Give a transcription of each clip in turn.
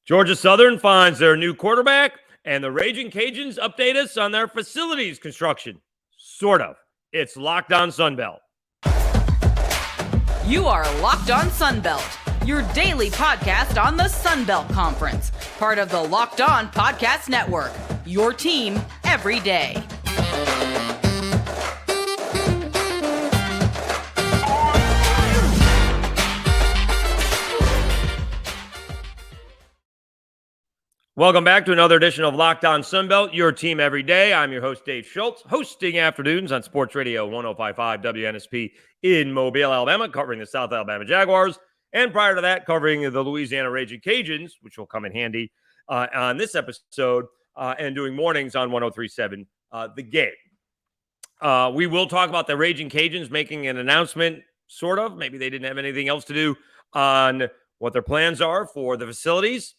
Georgia Southern finds their new quarterback, and the Ragin Cajuns update us on their facilities construction. Sort of. It's Locked On Sunbelt. You are Locked On Sunbelt, your daily podcast on the Sunbelt Conference, part of the Locked On Podcast Network, your team every day. Welcome back to another edition of Locked On Sunbelt, your team every day. I'm your host, Dave Schultz, hosting afternoons on Sports Radio 105.5 WNSP in Mobile, Alabama, covering the South Alabama Jaguars. And prior to that, covering the Louisiana Ragin Cajuns, which will come in handy on this episode, and doing mornings on 103.7 The Game. We will talk about the Ragin Cajuns making an announcement, sort of. Maybe they didn't have anything else to do on what their plans are for the facilities.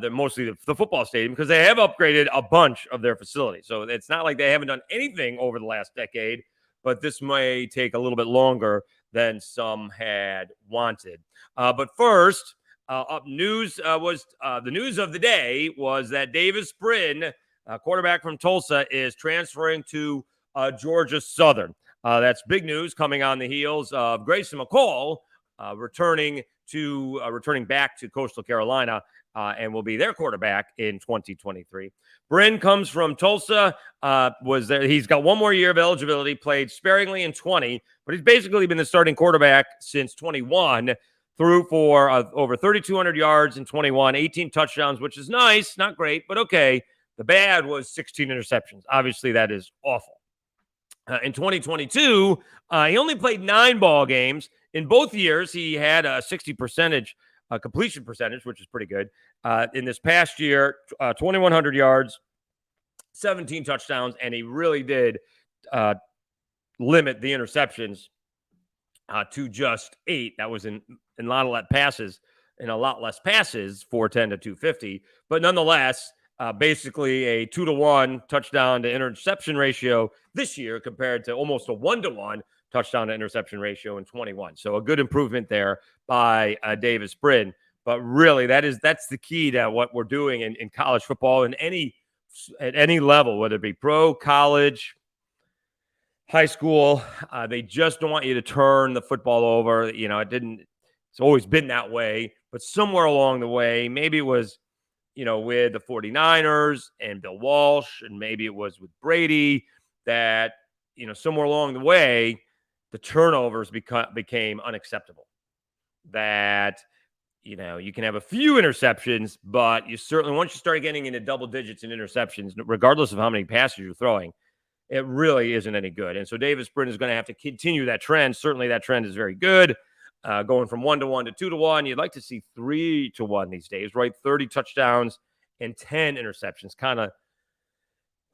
They're mostly the football stadium, because they have upgraded a bunch of their facilities. So it's not like they haven't done anything over the last decade, but this may take a little bit longer than some had wanted. But first, up news was the news of the day was that Davis Brin, quarterback from Tulsa, is transferring to Georgia Southern. That's big news coming on the heels of Grayson McCall returning back to Coastal Carolina. And will be their quarterback in 2023. Brin comes from Tulsa, was there. He's got one more year of eligibility, played sparingly in 20, but he's basically been the starting quarterback since 21, threw for over 3,200 yards in 21, 18 touchdowns, which is nice, not great, but okay. The bad was 16 interceptions. Obviously, that is awful. In 2022, he only played 9 ball games. In both years, he had a 60% completion percentage, which is pretty good. In this past year, 2,100 yards, 17 touchdowns, and he really did limit the interceptions to just 8. That was in a lot less passes, 410 to 250. But nonetheless, basically a 2-to-1 touchdown to interception ratio this year compared to almost a 1-to-1 touchdown to interception ratio in 21. So a good improvement there by Davis Brin. But really, that's the key to what we're doing in college football at any level, whether it be pro, college, high school. They just don't want you to turn the football over. You know, it's always been that way. But somewhere along the way, maybe it was, with the 49ers and Bill Walsh, and maybe it was with Brady, that, somewhere along the way, the turnovers became unacceptable. That, you can have a few interceptions, but you certainly, once you start getting into double digits in interceptions, regardless of how many passes you're throwing, it really isn't any good. And so Davis Brin is going to have to continue that trend. Certainly that trend is very good. Going from 1-to-1 to 2-to-1, you'd like to see 3-to-1 these days, right? 30 touchdowns and 10 interceptions, kind of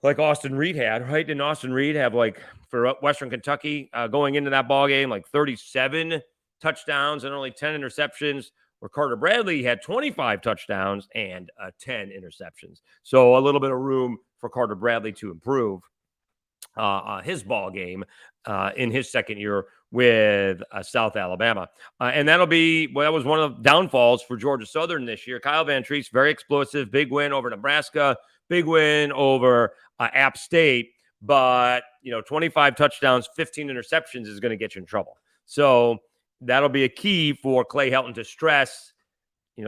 like Austin Reed had, right? Didn't Austin Reed have, like, for Western Kentucky going into that ball game, like 37 touchdowns and only 10 interceptions, where Carter Bradley had 25 touchdowns and 10 interceptions. So a little bit of room for Carter Bradley to improve his ball game in his second year with South Alabama. And that was one of the downfalls for Georgia Southern this year. Kyle Van Treese, very explosive, big win over Nebraska, big win over App State, but 25 touchdowns, 15 interceptions is going to get you in trouble. So that'll be a key for Clay Helton to stress.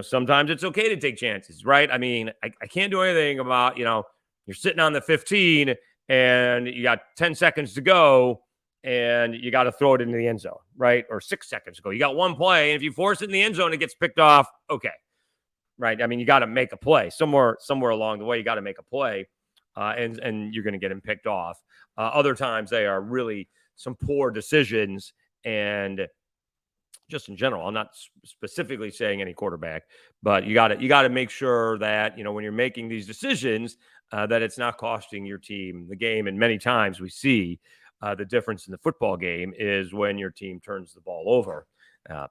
Sometimes it's okay to take chances, right? I mean, I can't do anything about, you're sitting on the 15 and you got 10 seconds to go and you got to throw it into the end zone, right? Or 6 seconds to go. You got one play, and if you force it in the end zone, it gets picked off. Okay. Right. I mean, you got to make a play somewhere along the way. You got to make a play, and you're going to get him picked off. Other times they are really some poor decisions, and just in general, I'm not specifically saying any quarterback, but you got to make sure that, when you're making these decisions, that it's not costing your team the game. And many times we see the difference in the football game is when your team turns the ball over.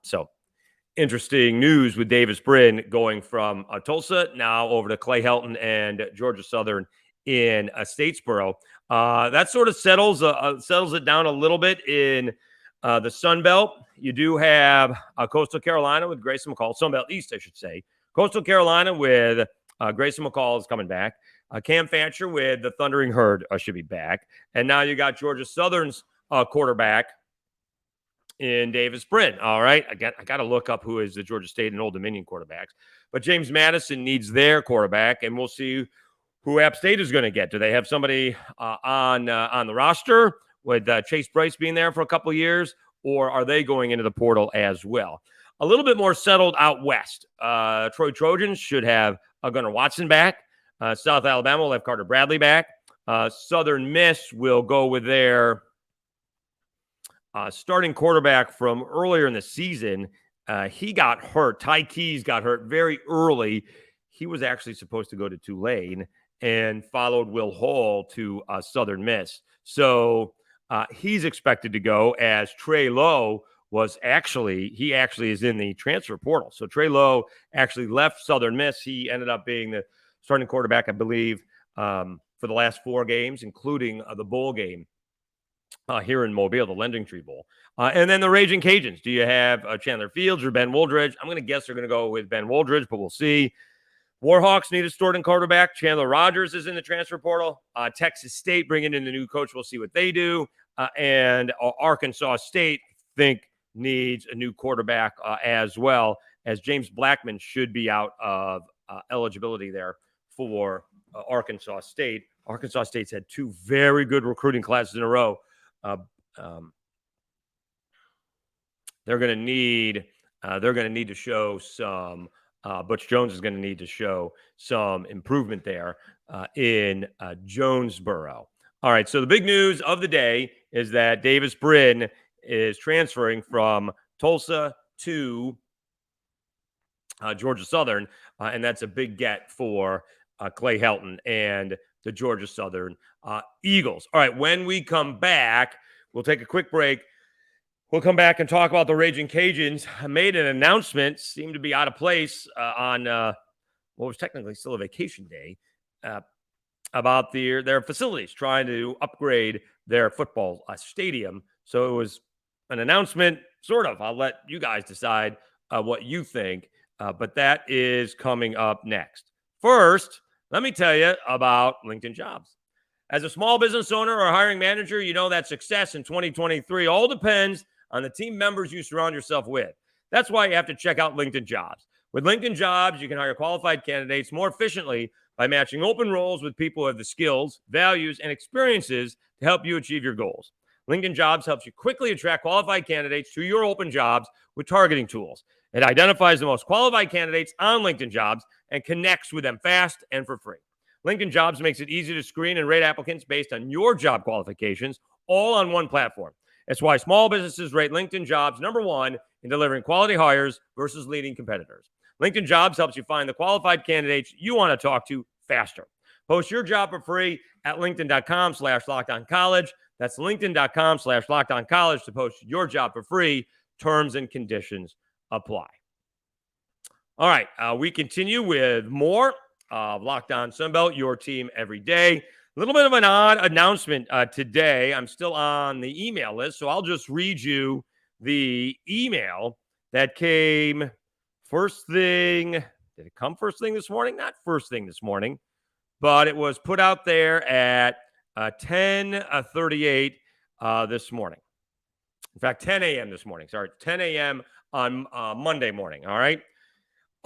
So interesting news with Davis Brin going from Tulsa now over to Clay Helton and Georgia Southern in Statesboro. That sort of settles it down a little bit in the Sun Belt. You do have Coastal Carolina with Grayson McCall, Sun Belt East, I should say. Coastal Carolina with Grayson McCall is coming back. Cam Fancher with the Thundering Herd should be back. And now you got Georgia Southern's quarterback in Davis Brin. All right. I got to look up who is the Georgia State and Old Dominion quarterbacks. But James Madison needs their quarterback, and we'll see who App State is going to get. Do they have somebody on the roster with Chase Bryce being there for a couple of years, or are they going into the portal as well? A little bit more settled out west. Troy Trojans should have Gunnar Watson back. South Alabama will have Carter Bradley back. Southern Miss will go with their starting quarterback from earlier in the season. He got hurt. Ty Keys got hurt very early. He was actually supposed to go to Tulane and followed Will Hall to Southern Miss. So he's expected to go, as Trey Lowe he actually is in the transfer portal. So Trey Lowe actually left Southern Miss. He ended up being the starting quarterback, I believe, for the last 4 games, including the bowl game here in Mobile, the Lending Tree Bowl. And then the Ragin Cajuns. Do you have Chandler Fields or Ben Woldridge? I'm going to guess they're going to go with Ben Woldridge, but we'll see. Warhawks need a starting quarterback. Chandler Rogers is in the transfer portal. Texas State bringing in the new coach. We'll see what they do. And Arkansas State, I think, needs a new quarterback as well, as James Blackman should be out of eligibility there for Arkansas State. Arkansas State's had 2 very good recruiting classes in a row. They're going to need to show some. Butch Jones is going to need to show some improvement there in Jonesboro. All right, so the big news of the day is that Davis Brin is transferring from Tulsa to Georgia Southern, and that's a big get for Clay Helton and the Georgia Southern Eagles. All right, when we come back, we'll take a quick break. We'll come back and talk about the Ragin Cajuns. Made an announcement, seemed to be out of place on what was technically still a vacation day, about their facilities, trying to upgrade their football stadium. So it was an announcement, sort of. I'll let you guys decide what you think, but that is coming up next. First, let me tell you about LinkedIn Jobs. As a small business owner or hiring manager, you know that success in 2023 all depends on the team members you surround yourself with. That's why you have to check out LinkedIn Jobs. With LinkedIn Jobs, you can hire qualified candidates more efficiently by matching open roles with people who have the skills, values, and experiences to help you achieve your goals. LinkedIn Jobs helps you quickly attract qualified candidates to your open jobs with targeting tools. It identifies the most qualified candidates on LinkedIn Jobs and connects with them fast and for free. LinkedIn Jobs makes it easy to screen and rate applicants based on your job qualifications, all on one platform. That's why small businesses rate LinkedIn Jobs #1 in delivering quality hires versus leading competitors. LinkedIn Jobs helps you find the qualified candidates you want to talk to faster. Post your job for free at linkedin.com/lockedoncollege. That's linkedin.com/lockedoncollege to post your job for free. Terms and conditions apply. All right, we continue with more of Locked On Sunbelt, your team every day. A little bit of an odd announcement today. I'm still on the email list, so I'll just read you the email that came first thing. Did it come first thing this morning? Not first thing this morning, but it was put out there at 10:38 this morning. In fact, 10 a.m. this morning. Sorry, 10 a.m. on Monday morning. All right.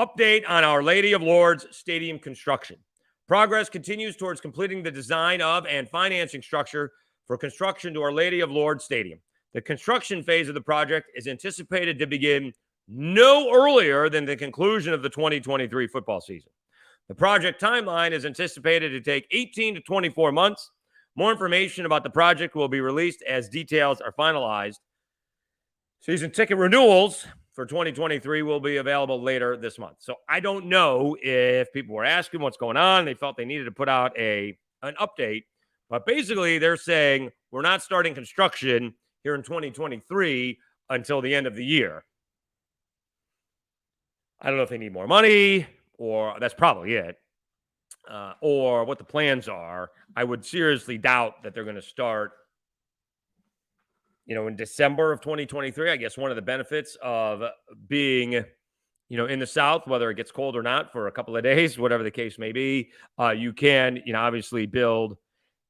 Update on Our Lady of Lourdes Stadium construction. Progress continues towards completing the design of and financing structure for construction to Our Lady of Lourdes Stadium. The construction phase of the project is anticipated to begin no earlier than the conclusion of the 2023 football season. The project timeline is anticipated to take 18 to 24 months. More information about the project will be released as details are finalized. Season ticket renewals for 2023 will be available later this month. So I don't know if people were asking what's going on. They felt they needed to put out an update. But basically, they're saying we're not starting construction here in 2023 until the end of the year. I don't know if they need more money, or that's probably it, or what the plans are. I would seriously doubt that they're going to start in December of 2023. I guess one of the benefits of being in the South, whether it gets cold or not for a couple of days, whatever the case may be, you can, obviously build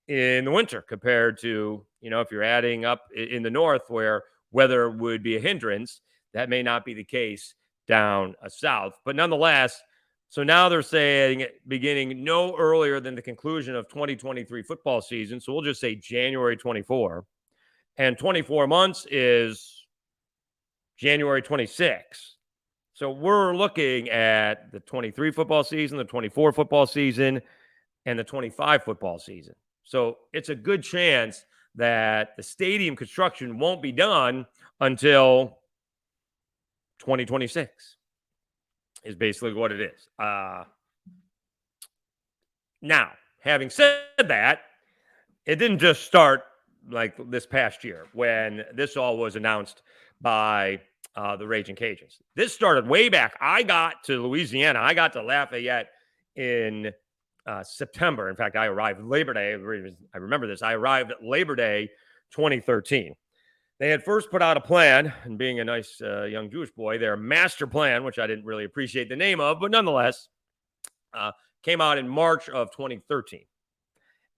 in the winter compared to, if you're adding up in the North where weather would be a hindrance. That may not be the case down south. But nonetheless, so now they're saying beginning no earlier than the conclusion of 2023 football season. So we'll just say January 24. And 24 months is January 26. So we're looking at the 23 football season, the 24 football season, and the 25 football season. So it's a good chance that the stadium construction won't be done until 2026 is basically what it is. Now, having said that, it didn't just start like this past year when this all was announced by the Ragin Cajuns. This started way back. I got to Louisiana. I got to Lafayette in September. In fact, I arrived Labor Day. I remember this. I arrived at Labor Day 2013. They had first put out a plan, and being a nice young Jewish boy, their master plan, which I didn't really appreciate the name of, but nonetheless, came out in March of 2013.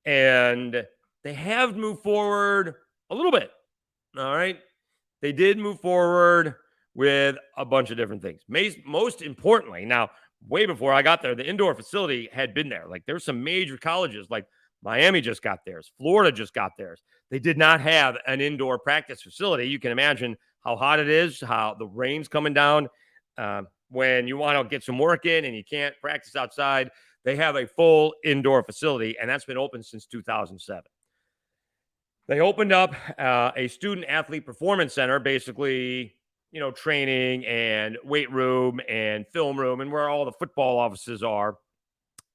And they have moved forward a little bit. All right. They did move forward with a bunch of different things. Most importantly, now, way before I got there, the indoor facility had been there. Like there's some major colleges, like Miami just got theirs. Florida just got theirs. They did not have an indoor practice facility. You can imagine how hot it is, how the rain's coming down. When you want to get some work in and you can't practice outside, they have a full indoor facility, and that's been open since 2007. They opened up a student athlete performance center, basically, training and weight room and film room and where all the football offices are.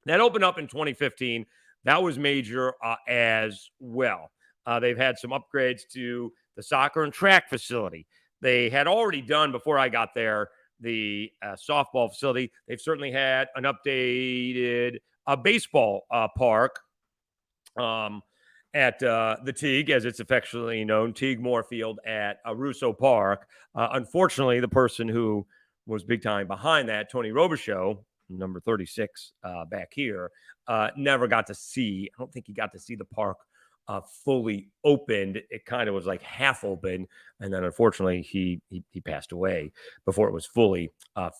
That opened up in 2015. That was major as well. They've had some upgrades to the soccer and track facility. They had already done, before I got there, the softball facility. They've certainly had an updated baseball park at the Teague, as it's affectionately known, Teague Moore Field at Russo Park. Unfortunately, the person who was big time behind that, Tony Robichaux, number 36 back here, never got to see, I don't think he got to see the park fully opened. It kind of was like half open. And then unfortunately, he passed away before it was fully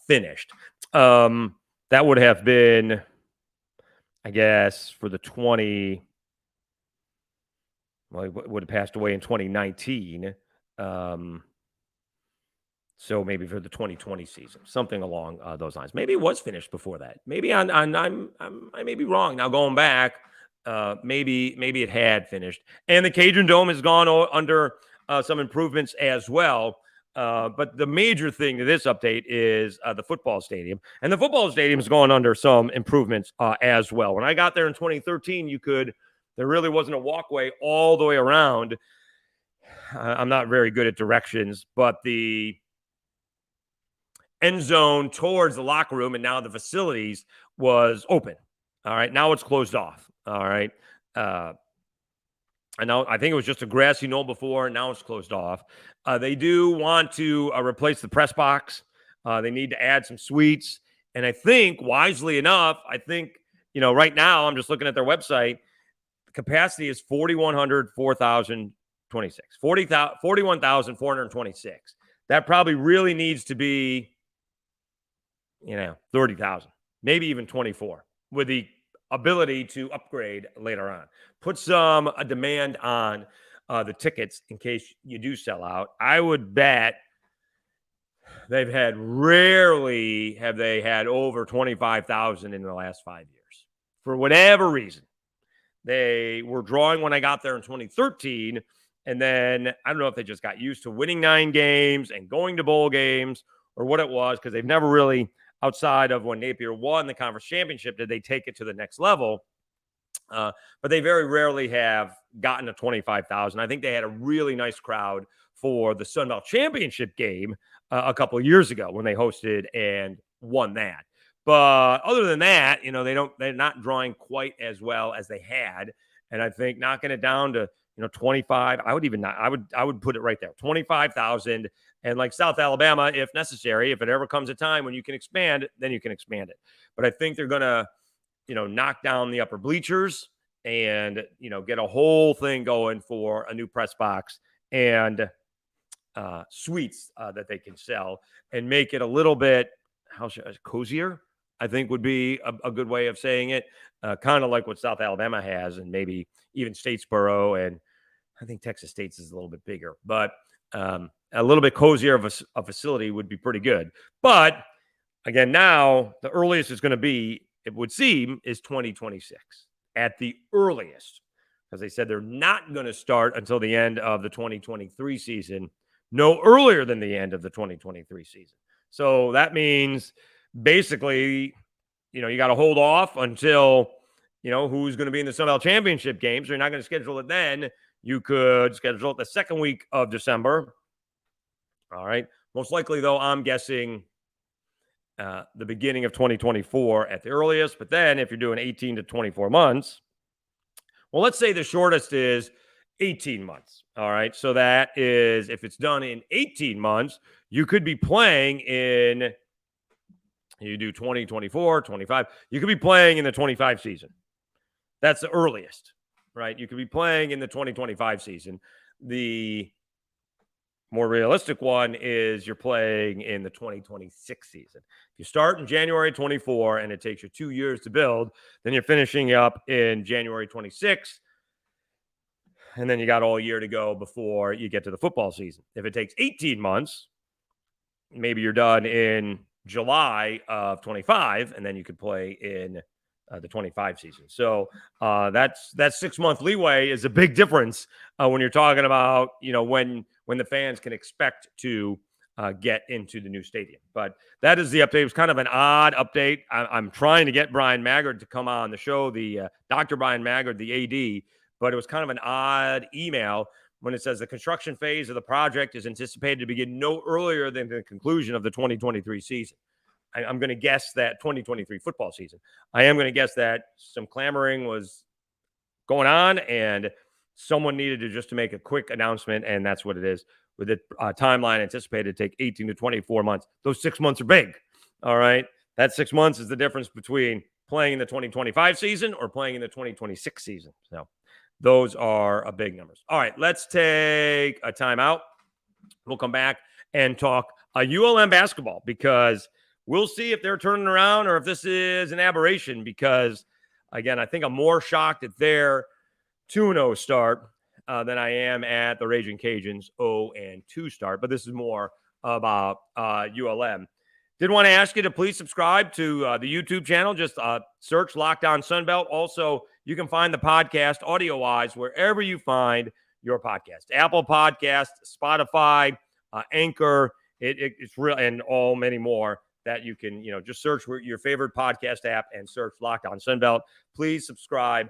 finished. That would have been, I guess, for the he would have passed away in 2019. So maybe for the 2020 season, something along those lines. Maybe it was finished before that. Maybe I may be wrong. Now going back, maybe it had finished. And the Cajun Dome has gone under some improvements as well. But the major thing to this update is the football stadium. And the football stadium has gone under some improvements as well. When I got there in 2013, there really wasn't a walkway all the way around. I'm not very good at directions, but the end zone towards the locker room and now the facilities was open. All right. Now it's closed off. All right. I think it was just a grassy knoll before. Now it's closed off. They do want to replace the press box. They need to add some suites. And I think, wisely enough, right now, I'm just looking at their website, the capacity is 41,426. That probably really needs to be, 30,000, maybe even 24, with the ability to upgrade later on. Put some demand on the tickets in case you do sell out. I would bet rarely have they had over 25,000 in the last 5 years. For whatever reason. They were drawing when I got there in 2013. And then I don't know if they just got used to winning 9 games and going to bowl games or what it was, because they've never really, outside of when Napier won the conference championship, did they take it to the next level. But they very rarely have gotten to 25,000. I think they had a really nice crowd for the Sun Belt Championship game a couple of years ago when they hosted and won that. But other than that, they're not drawing quite as well as they had. And I think knocking it down to, 25, I would put it right there, 25,000 And like South Alabama, if necessary, if it ever comes a time when you can expand, then you can expand it. But I think they're going to, knock down the upper bleachers and, get a whole thing going for a new press box and suites that they can sell and make it a little bit cozier, I think would be a good way of saying it. Kind of like what South Alabama has, and maybe even Statesboro, and I think Texas State's is a little bit bigger, but a little bit cozier of a facility would be pretty good. But again, now the earliest it's going to be, it would seem, is 2026 at the earliest, because they said they're not going to start until the end of the 2023 season, no earlier than the end of the 2023 season. So that means basically, you got to hold off until, who's going to be in the Sun Belt Championship games. You're not going to schedule it then. You could schedule it the second week of December. All right. Most likely, though, I'm guessing the beginning of 2024 at the earliest. But then if you're doing 18 to 24 months, well, let's say the shortest is 18 months. All right. So that is, if it's done in 18 months, you could be playing in, you do 20, 24, 25. You could be playing in the 25 season. That's the earliest, right? You could be playing in the 2025 season. The more realistic one is you're playing in the 2026 season. If you start in January 24 and it takes you 2 years to build, then you're finishing up in January 26. And then you got all year to go before you get to the football season. If it takes 18 months, maybe you're done in July of 25, and then you could play in the 25 season. So that 6 month leeway is a big difference when you're talking about, when the fans can expect to get into the new stadium. But that is the update. It was kind of an odd update. I'm trying to get Brian Maggard to come on the show, the Dr. Brian Maggard, the AD, but it was kind of an odd email when it says the construction phase of the project is anticipated to begin no earlier than the conclusion of the 2023 season. I'm going to guess that 2023 football season. I am going to guess that some clamoring was going on and someone needed to make a quick announcement, and that's what it is. With the timeline anticipated to take 18 to 24 months. Those 6 months are big, all right? That 6 months is the difference between playing in the 2025 season or playing in the 2026 season. So those are big numbers. All right, let's take a timeout. We'll come back and talk ULM basketball, because we'll see if they're turning around or if this is an aberration, because, again, I think I'm more shocked at their 2-0 start than I am at the Ragin Cajuns 0-2 start. But this is more about ULM. Did want to ask you to please subscribe to the YouTube channel. Just search Locked On Sunbelt. Also, you can find the podcast audio-wise wherever you find your podcast. Apple Podcasts, Spotify, Anchor, it's real, and many more that you can, just search your favorite podcast app and search Locked On Sunbelt. Please subscribe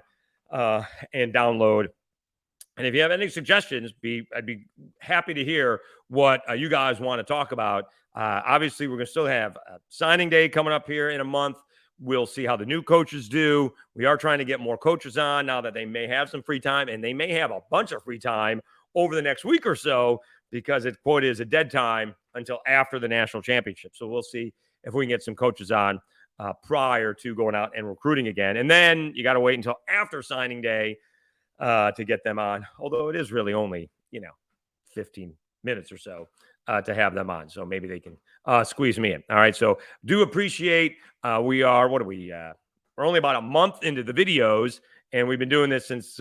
and download. And if you have any suggestions, I'd be happy to hear what you guys want to talk about. Obviously, we're going to still have signing day coming up here in a month. We'll see how the new coaches do. We are trying to get more coaches on now that they may have some free time, and they may have a bunch of free time over the next week or so, because it, quote, is a dead time until after the national championship. So we'll see if we can get some coaches on prior to going out and recruiting again. And then you got to wait until after signing day to get them on, although it is really only, 15 minutes or so to have them on. So maybe they can squeeze me in. All right. So do appreciate we're only about a month into the videos, and we've been doing this since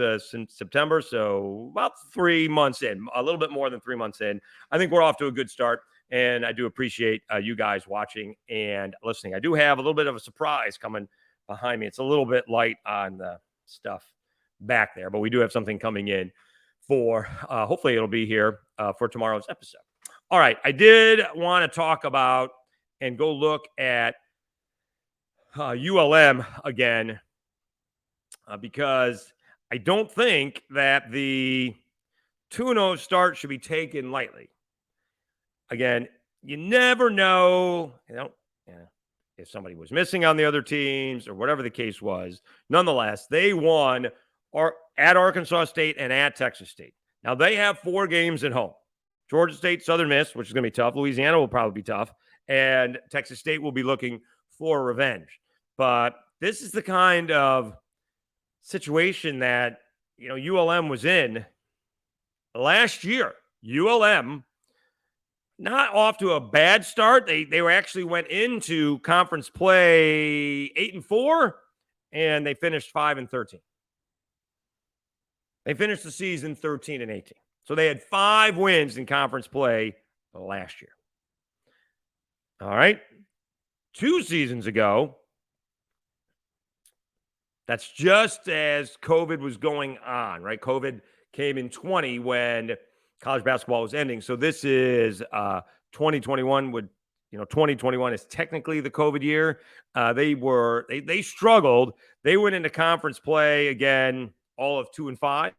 September. So about 3 months in, a little bit more than 3 months in. I think we're off to a good start, and I do appreciate you guys watching and listening. I do have a little bit of a surprise coming behind me. It's a little bit light on the stuff back there, but we do have something coming in for hopefully it'll be here for tomorrow's episode. All right, I did want to talk about and go look at ULM again because I don't think that the 2-0 start should be taken lightly. Again, you never know, if somebody was missing on the other teams or whatever the case was. Nonetheless, they won at Arkansas State and at Texas State. Now, they have 4 games at home. Georgia State, Southern Miss, which is going to be tough. Louisiana will probably be tough. And Texas State will be looking for revenge. But this is the kind of situation that, ULM was in last year. ULM, not off to a bad start. They were actually went into conference play 8-4, and they finished 5-13. They finished the season 13-18. So they had 5 wins in conference play last year. All right. 2 seasons ago, that's just as COVID was going on, right? COVID came in 20 when college basketball was ending. So this is 2021 2021 is technically the COVID year. They struggled. They went into conference play again, all of 2-5.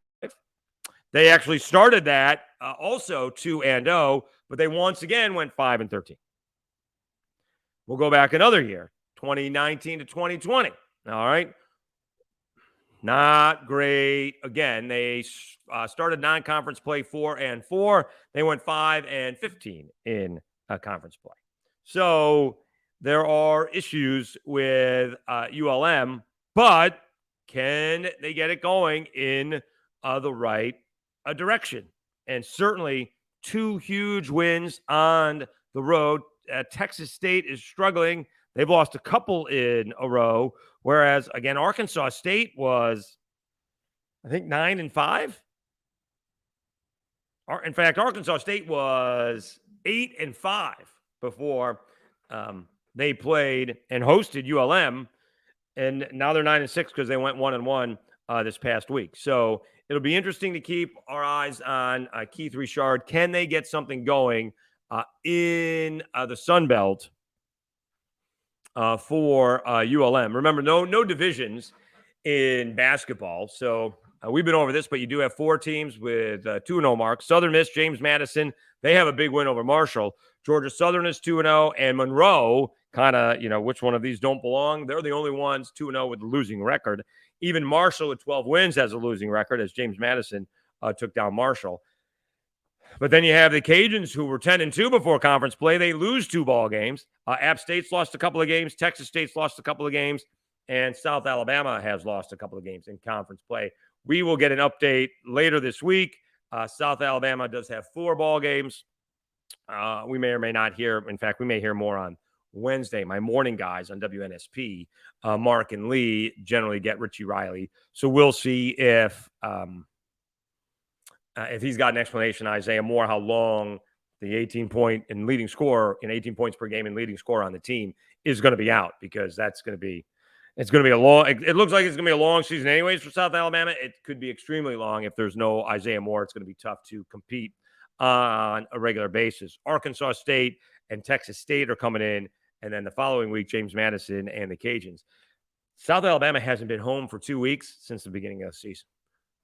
They actually started that also 2-0, but they once again went 5-13. We'll go back another year, 2019 to 2020. All right. Not great. Again, they started non-conference play 4-4. They went 5-15 in conference play. So there are issues with ULM, but can they get it going in the right direction? And certainly 2 huge wins on the road. Texas State is struggling. They've lost a couple in a row, whereas, again, Arkansas State was, I think, 9-5. In fact, Arkansas State was 8-5 before they played and hosted ULM, and now they're 9-6 because they went 1-1 this past week. So it'll be interesting to keep our eyes on Keith Richard. Can they get something going in the Sun Belt for ULM? Remember, no divisions in basketball. So we've been over this, but you do have 4 teams with 2-0 marks. Southern Miss, James Madison, they have a big win over Marshall. Georgia Southern is 2-0, and Monroe, kind of, which one of these don't belong? They're the only ones 2-0 with a losing record. Even Marshall with 12 wins has a losing record, as James Madison took down Marshall. But then you have the Cajuns, who were 10-2 before conference play. They lose 2 ball games. App State's lost a couple of games. Texas State's lost a couple of games. And South Alabama has lost a couple of games in conference play. We will get an update later this week. South Alabama does have 4 ball games. We may or may not hear. In fact, we may hear more on Wednesday. My morning guys on WNSP, Mark and Lee, generally get Richie Riley. So we'll see if he's got an explanation, Isaiah Moore, how long the 18-point and leading scorer in 18 points per game and leading scorer on the team is going to be out, because it's going to be a long, it looks like it's going to be a long season anyways for South Alabama. It could be extremely long if there's no Isaiah Moore. It's going to be tough to compete on a regular basis. Arkansas State and Texas State are coming in, and then the following week, James Madison and the Cajuns. South Alabama hasn't been home for 2 weeks since the beginning of the season.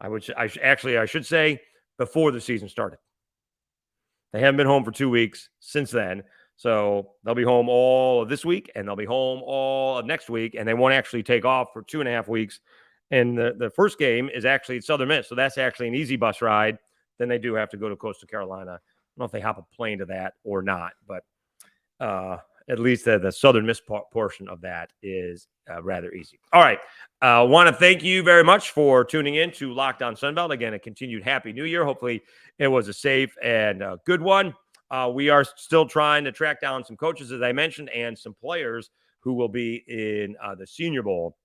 I should say before the season started. They haven't been home for 2 weeks since then. So they'll be home all of this week, and they'll be home all of next week, and they won't actually take off for 2.5 weeks. And the first game is actually at Southern Miss. So that's actually an easy bus ride. Then they do have to go to Coastal Carolina. I don't know if they hop a plane to that or not, but at least the Southern Miss portion of that is rather easy. All right. Want to thank you very much for tuning in to Locked On Sunbelt. Again, a continued Happy New Year. Hopefully it was a safe and good one. We are still trying to track down some coaches, as I mentioned, and some players who will be in the Senior Bowl,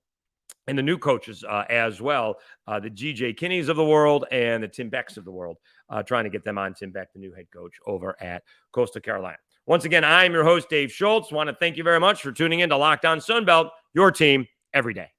and the new coaches as well, the G.J. Kinneys of the world and the Tim Becks of the world, trying to get them on. Tim Beck, the new head coach over at Coastal Carolina. Once again, I'm your host, Dave Schultz. Want to thank you very much for tuning in to Locked On Sunbelt, your team every day.